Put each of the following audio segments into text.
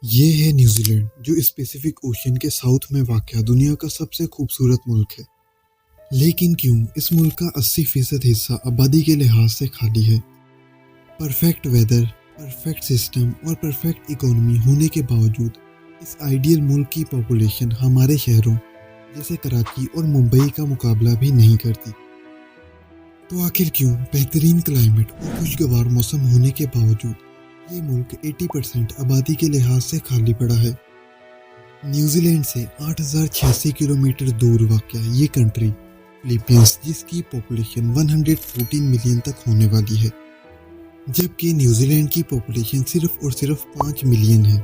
یہ ہے New Zealand, جو اسپیسیفک اوشین کے ساؤتھ میں واقع دنیا کا سب سے خوبصورت ملک ہے۔ لیکن کیوں اس ملک کا 80% حصہ آبادی کے لحاظ سے خالی ہے؟ پرفیکٹ ویدر، پرفیکٹ سسٹم اور پرفیکٹ اکانومی ہونے کے باوجود اس آئیڈیل ملک کی پاپولیشن ہمارے شہروں جیسے کراچی اور ممبئی کا مقابلہ بھی نہیں کرتی۔ تو آخر کیوں بہترین کلائمیٹ اور خوشگوار موسم ہونے کے باوجود یہ ملک 80% آبادی کے لحاظ سے خالی پڑا ہے؟ نیوزی لینڈ سے 8086 کلومیٹر دور واقع یہ کنٹری فلیپینس، جس کی پاپولیشن 114 ملین تک ہونے والی ہے، جبکہ نیوزی لینڈ کی پاپولیشن صرف اور صرف 5 ملین ہے۔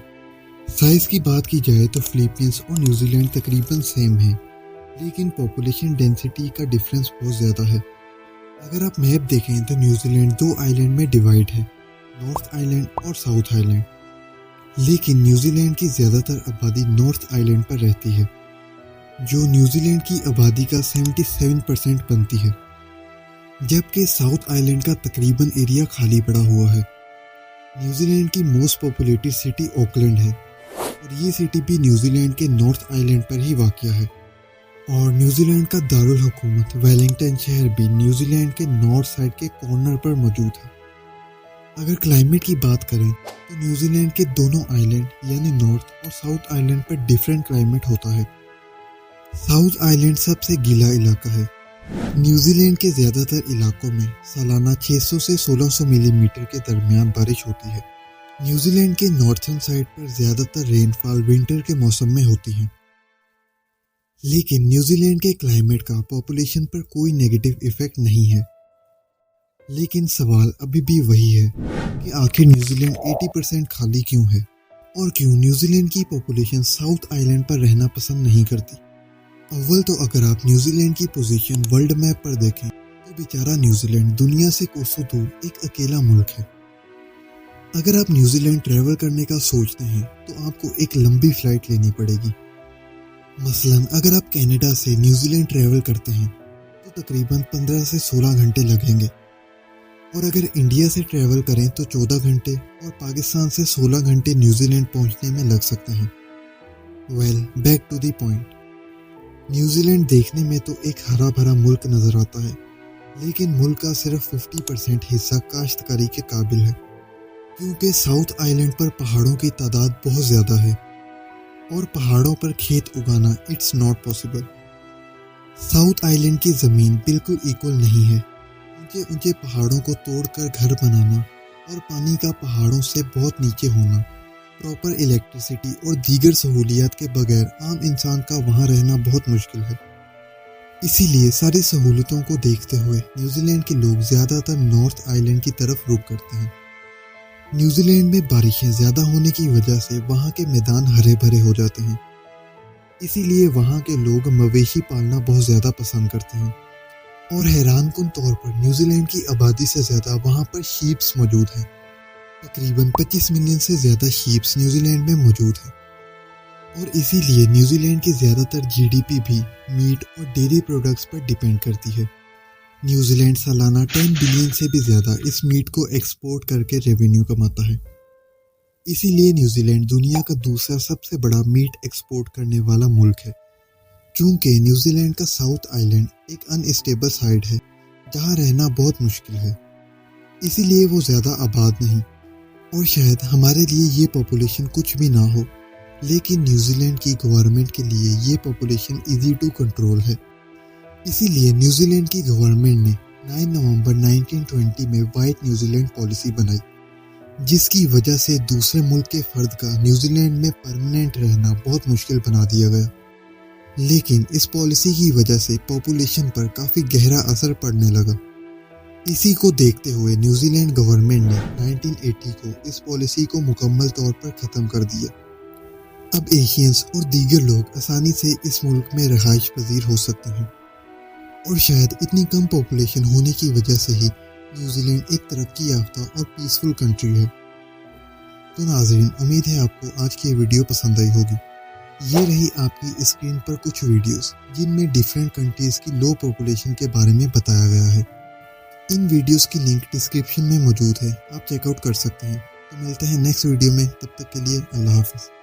سائز کی بات کی جائے تو فلیپینس اور نیوزی لینڈ تقریباً سیم ہیں، لیکن پاپولیشن ڈینسٹی کا ڈفرینس بہت زیادہ ہے۔ اگر آپ میپ دیکھیں تو نیوزی لینڈ 2 آئیلینڈ میں ڈیوائیڈ ہے، نارتھ آئیلینڈ اور ساؤتھ آئیلینڈ، لیکن نیوزی لینڈ کی زیادہ تر آبادی نارتھ آئیلینڈ پر رہتی ہے، جو نیوزی لینڈ کی آبادی کا 77% بنتی ہے، جبکہ ساؤتھ آئیلینڈ کا تقریباً ایریا خالی پڑا ہوا ہے۔ نیوزی لینڈ کی موسٹ پاپولیٹڈ سٹی آکلینڈ ہے، اور یہ سٹی بھی نیوزی لینڈ کے نارتھ آئیلینڈ پر ہی واقع ہے، اور نیوزی لینڈ کا دارالحکومت ویلنگٹن شہر بھی نیوزی لینڈ کے نارتھ سائڈ کے کارنر پر موجود ہے۔ اگر کلائمیٹ کی بات کریں تو نیوزی لینڈ کے دونوں آئیلینڈ یعنی نارتھ اور ساؤتھ آئیلینڈ پر ڈیفرنٹ کلائمیٹ ہوتا ہے۔ ساؤتھ آئیلینڈ سب سے گیلا علاقہ ہے۔ نیوزی لینڈ کے زیادہ تر علاقوں میں سالانہ 600 سے 1600 ملی میٹر کے درمیان بارش ہوتی ہے۔ نیوزی لینڈ کے نارتھرن سائڈ پر زیادہ تر رین فال ونٹر کے موسم میں ہوتی ہیں۔ لیکن نیوزی لینڈ کے کلائمیٹ کا پاپولیشن پر کوئی نیگیٹو ایفیکٹ نہیں ہے۔ لیکن سوال ابھی بھی وہی ہے کہ آخر نیوزی لینڈ 80% خالی کیوں ہے، اور کیوں نیوزی لینڈ کی پاپولیشن ساؤتھ آئیلینڈ پر رہنا پسند نہیں کرتی؟ اول تو اگر آپ نیوزی لینڈ کی پوزیشن ورلڈ میپ پر دیکھیں تو بیچارہ نیوزی لینڈ دنیا سے کوسوں دور ایک اکیلا ملک ہے۔ اگر آپ نیوزی لینڈ ٹریول کرنے کا سوچتے ہیں تو آپ کو ایک لمبی فلائٹ لینی پڑے گی۔ مثلاً اگر آپ کینیڈا سے نیوزی لینڈ ٹریول کرتے ہیں تو تقریباً 15 سے 16 گھنٹے لگیں گے، اور اگر انڈیا سے ٹریول کریں تو 14 گھنٹے، اور پاکستان سے 16 گھنٹے نیوزی لینڈ پہنچنے میں لگ سکتے ہیں۔ Back to the point, New Zealand دیکھنے میں تو ایک ہرا بھرا ملک نظر آتا ہے، لیکن ملک کا صرف 50% حصہ کاشتکاری کے قابل ہے، کیونکہ ساؤتھ آئیلینڈ پر پہاڑوں کی تعداد بہت زیادہ ہے، اور پہاڑوں پر کھیت اگانا it's not possible. South Island کی زمین بالکل ایکول نہیں ہے۔ اونچے اونچے پہاڑوں کو توڑ کر گھر بنانا اور پانی کا پہاڑوں سے بہت نیچے ہونا، پراپر الیکٹریسٹی اور دیگر سہولیات کے بغیر عام انسان کا وہاں رہنا بہت مشکل ہے۔ اسی لیے ساری سہولتوں کو دیکھتے ہوئے نیوزی لینڈ کے لوگ زیادہ تر نارتھ آئیلینڈ کی طرف رخ کرتے ہیں۔ نیوزی لینڈ میں بارشیں زیادہ ہونے کی وجہ سے وہاں کے میدان ہرے بھرے ہو جاتے ہیں، اسی لیے وہاں کے لوگ مویشی پالنا بہت زیادہ پسند کرتے ہیں، اور حیران کن طور پر نیوزی لینڈ کی آبادی سے زیادہ وہاں پر شیپس موجود ہیں۔ تقریباً 25 ملین سے زیادہ شیپس نیوزی لینڈ میں موجود ہیں، اور اسی لیے نیوزی لینڈ کی زیادہ تر GDP بھی میٹ اور ڈیری پروڈکٹس پر ڈیپینڈ کرتی ہے۔ نیوزی لینڈ سالانہ 10 بلین سے بھی زیادہ اس میٹ کو ایکسپورٹ کر کے ریونیو کماتا ہے۔ اسی لیے نیوزی لینڈ دنیا کا دوسرا سب سے بڑا میٹ ایکسپورٹ کرنے والا ملک ہے۔ چونکہ نیوزی لینڈ کا ساؤتھ آئیلینڈ ایک ان اسٹیبل سائڈ ہے جہاں رہنا بہت مشکل ہے، اسی لیے وہ زیادہ آباد نہیں، اور شاید ہمارے لیے یہ پاپولیشن کچھ بھی نہ ہو، لیکن نیوزی لینڈ کی گورنمنٹ کے لیے یہ پاپولیشن ایزی ٹو کنٹرول ہے۔ اسی لیے نیوزی لینڈ کی گورنمنٹ نے 9 نومبر 1920 میں وائٹ نیوزی لینڈ پالیسی بنائی، جس کی وجہ سے دوسرے ملک کے فرد کا نیوزی لینڈ میں پرماننٹ رہنا بہت مشکل بنا دیا گیا۔ لیکن اس پالیسی کی وجہ سے پاپولیشن پر کافی گہرا اثر پڑنے لگا۔ اسی کو دیکھتے ہوئے نیوزی لینڈ گورنمنٹ نے 1980 کو اس پالیسی کو مکمل طور پر ختم کر دیا۔ اب ایشینز اور دیگر لوگ آسانی سے اس ملک میں رہائش پذیر ہو سکتے ہیں، اور شاید اتنی کم پاپولیشن ہونے کی وجہ سے ہی نیوزی لینڈ ایک ترقی یافتہ اور پیسفل کنٹری ہے۔ تو ناظرین، امید ہے آپ کو آج کی ویڈیو پسند آئی ہوگی۔ یہ رہی آپ کی اسکرین پر کچھ ویڈیوز جن میں ڈیفرنٹ کنٹریز کی لو پاپولیشن کے بارے میں بتایا گیا ہے۔ ان ویڈیوز کی لنک ڈسکرپشن میں موجود ہے، آپ چیک آؤٹ کر سکتے ہیں۔ تو ملتے ہیں نیکسٹ ویڈیو میں، تب تک کے لیے اللہ حافظ۔